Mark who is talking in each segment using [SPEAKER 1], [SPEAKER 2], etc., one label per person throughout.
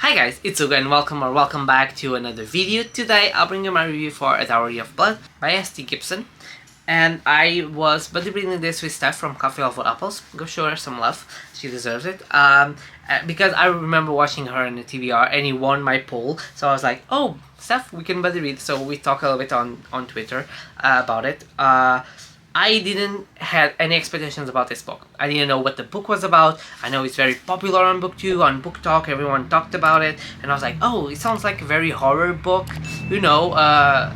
[SPEAKER 1] Hi guys, it's Ugo and welcome back to another video. Today I'll bring you my review for A Dowry of Blood by S.T.Gibson. And I was buddy reading this with Steph from Coffee Over Apples. Go show her some love, she deserves it. Because I remember watching her in the TBR and he won my poll. So I was like, oh, Steph, we can buddy read. So we talk a little bit on Twitter about it. I didn't have any expectations about this book. I didn't know what the book was about. I know it's very popular on BookTube, on Book Talk, everyone talked about it. And I was like, oh, it sounds like a very horror book. You know, I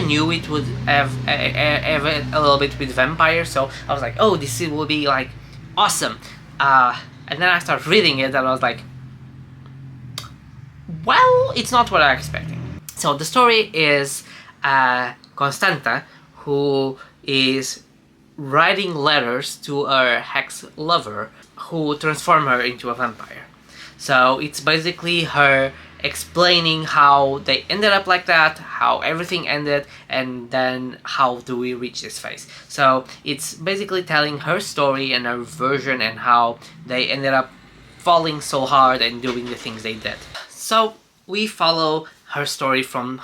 [SPEAKER 1] knew it would have a little bit with vampires, so I was like, oh, this will be like awesome. And then I started reading it and I was like, well, it's not what I was expecting. So the story is Constanta, who is writing letters to her ex-lover who transformed her into a vampire. So it's basically her explaining how they ended up like that, how everything ended, and then how do we reach this phase. So it's basically telling her story and her version and how they ended up falling so hard and doing the things they did. So we follow her story from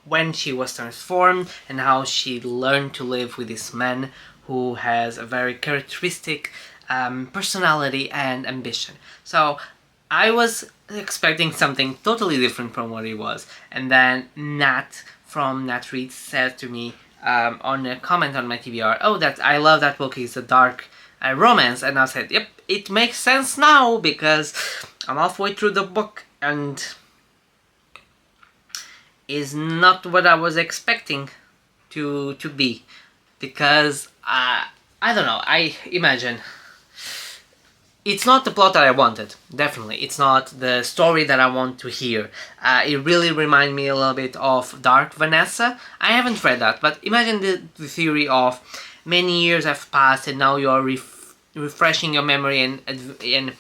[SPEAKER 1] when she was transformed and how she learned to live with this man who has a very characteristic personality and ambition. So I was expecting something totally different from what it was, and then Nat from Nat Reads said to me on a comment on my TBR, oh, I love that book, it's a dark romance, and I said, yep, it makes sense now because I'm halfway through the book and is not what I was expecting to be, because I don't know, I imagine it's not the plot that I wanted, definitely. It's not the story that I want to hear. It really reminded me a little bit of Dark Vanessa. I haven't read that, but imagine the theory of many years have passed and now you're refreshing your memory and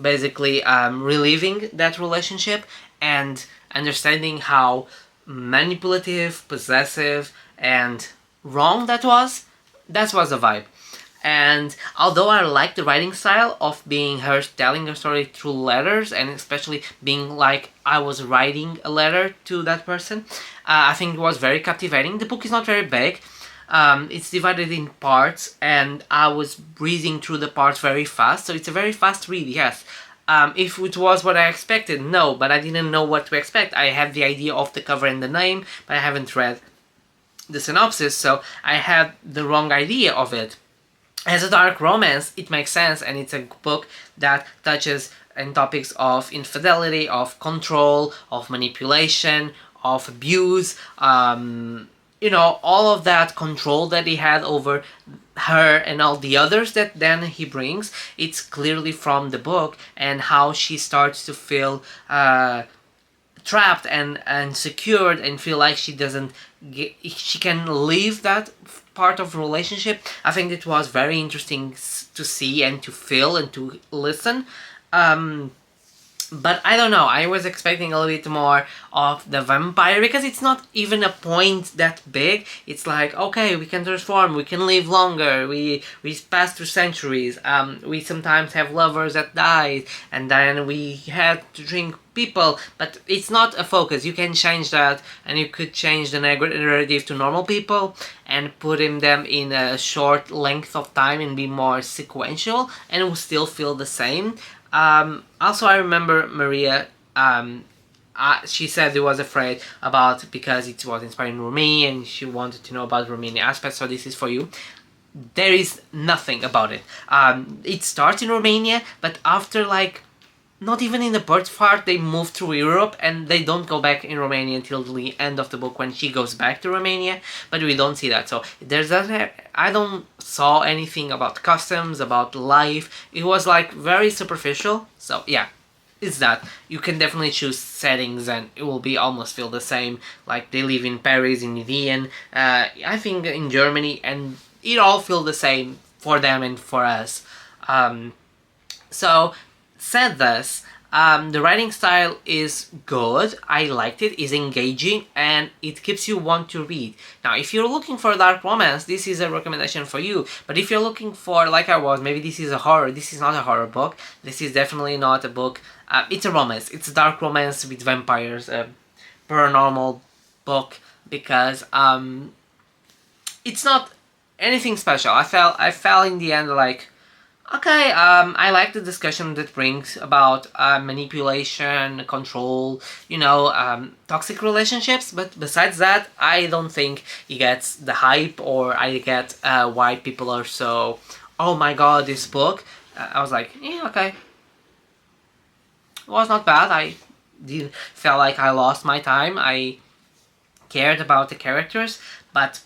[SPEAKER 1] basically reliving that relationship and understanding how manipulative, possessive, and wrong that was. That was the vibe. And although I like the writing style of being her telling her story through letters, and especially being like I was writing a letter to that person, I think it was very captivating. The book is not very big. It's divided in parts, and I was breezing through the parts very fast, so it's a very fast read, yes. If it was what I expected, no, but I didn't know what to expect. I had the idea of the cover and the name, but I haven't read the synopsis, so I had the wrong idea of it. As a dark romance, it makes sense, and it's a book that touches on topics of infidelity, of control, of manipulation, of abuse, you know, all of that control that he had over her and all the others that then he brings. It's clearly from the book, and how she starts to feel trapped and secured and feel like she can leave that part of the relationship. I think it was very interesting to see and to feel and to listen. But I don't know, I was expecting a little bit more of the vampire, because it's not even a point that big. It's like, okay, we can transform, we can live longer, we pass through centuries, we sometimes have lovers that died, and then we had to drink people, but it's not a focus. You can change that, and you could change the narrative to normal people and put them in a short length of time and be more sequential, and it will still feel the same. Also, I remember Maria, she said she was afraid about, because it was inspired in Romania and she wanted to know about Romanian aspects, so this is for you. There is nothing about it. It starts in Romania, but after like, not even in the birth part, they move through Europe and they don't go back in Romania until the end of the book when she goes back to Romania, but we don't see that. So I don't saw anything about customs, about life. It was like very superficial. So yeah, it's that. You can definitely choose settings and it will be almost feel the same. Like they live in Paris, in Vienna, I think in Germany, and it all feel the same for them and for us. So said this, The writing style is good. I liked it. It's engaging and it keeps you want to read. Now, if you're looking for a dark romance, this is a recommendation for you. But if you're looking for, like I was, maybe this is a horror. This is not a horror book. This is definitely not a book. It's a romance. It's a dark romance with vampires, a paranormal book, because it's not anything special. I felt in the end like, okay, I like the discussion that brings about manipulation, control, toxic relationships, but besides that, I don't think it gets the hype, or I get why people are so, oh my god, this book. I was like, yeah, okay. It was not bad. I didn't feel like I lost my time. I cared about the characters, but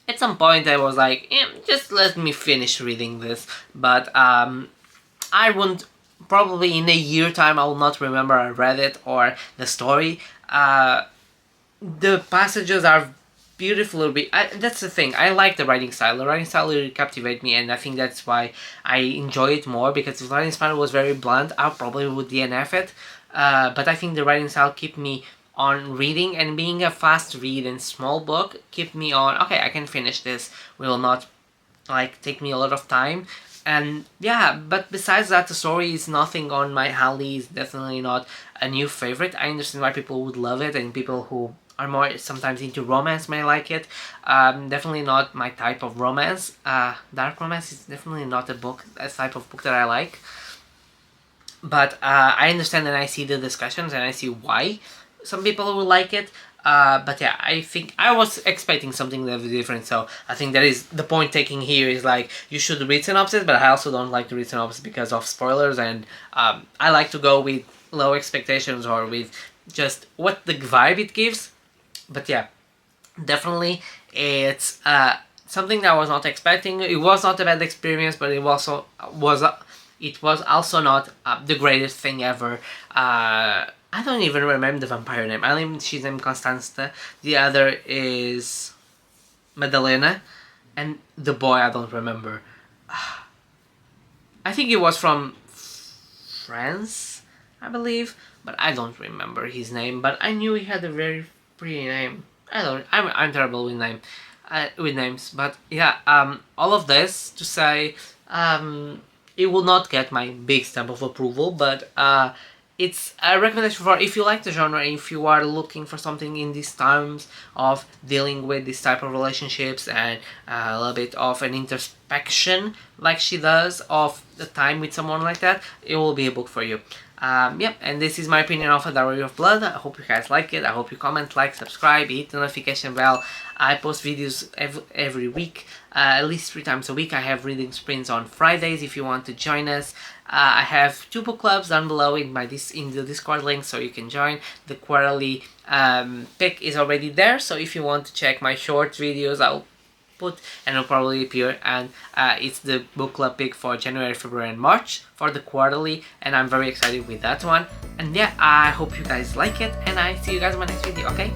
[SPEAKER 1] at some point I was like, just let me finish reading this. But I wouldn't, probably in a year time I will not remember I read it or the story. The passages are beautifully that's the thing, I like the writing style. The writing style really captivated me, and I think that's why I enjoy it more, because if the writing style was very blunt, I probably would DNF it. But I think the writing style kept me on reading, and being a fast read and small book kept me on, okay, I can finish this, will not like take me a lot of time. And yeah, but besides that, the story is nothing on my alley. It's definitely not a new favorite. I understand why people would love it, and people who are more sometimes into romance may like it. Definitely not my type of romance. Dark romance is definitely not a type of book that I like. But I understand, and I see the discussions, and I see why some people will like it. But yeah, I think I was expecting something that was different, so I think that is the point taking here, is like, you should read synopsis, but I also don't like to read synopsis because of spoilers, and I like to go with low expectations, or with just what the vibe it gives. But yeah, definitely it's something that I was not expecting. It was not a bad experience, but it also was not the greatest thing ever. I don't even remember the vampire name. I think she's named Constanza. The other is Madalena. And the boy, I don't remember. I think he was from France, I believe. But I don't remember his name. But I knew he had a very pretty name. I'm terrible with names. But yeah, all of this to say, it will not get my big stamp of approval, but it's a recommendation for if you like the genre, if you are looking for something in these times of dealing with this type of relationships, and a little bit of an introspection like she does of the time with someone like that, it will be a book for you. Yep, and this is my opinion of A Dowry of Blood. I hope you guys like it. I hope you comment, like, subscribe, hit the notification bell. I post videos every week, at least 3 times a week. I have reading sprints on Fridays if you want to join us. I have 2 book clubs down below in the Discord link, so you can join. The quarterly pick is already there, so if you want to check my short videos, I'll put, and it'll probably appear, and it's the book club pick for January, February and March for the quarterly, and I'm very excited with that one. And yeah, I hope you guys like it, and I see you guys in my next video, okay?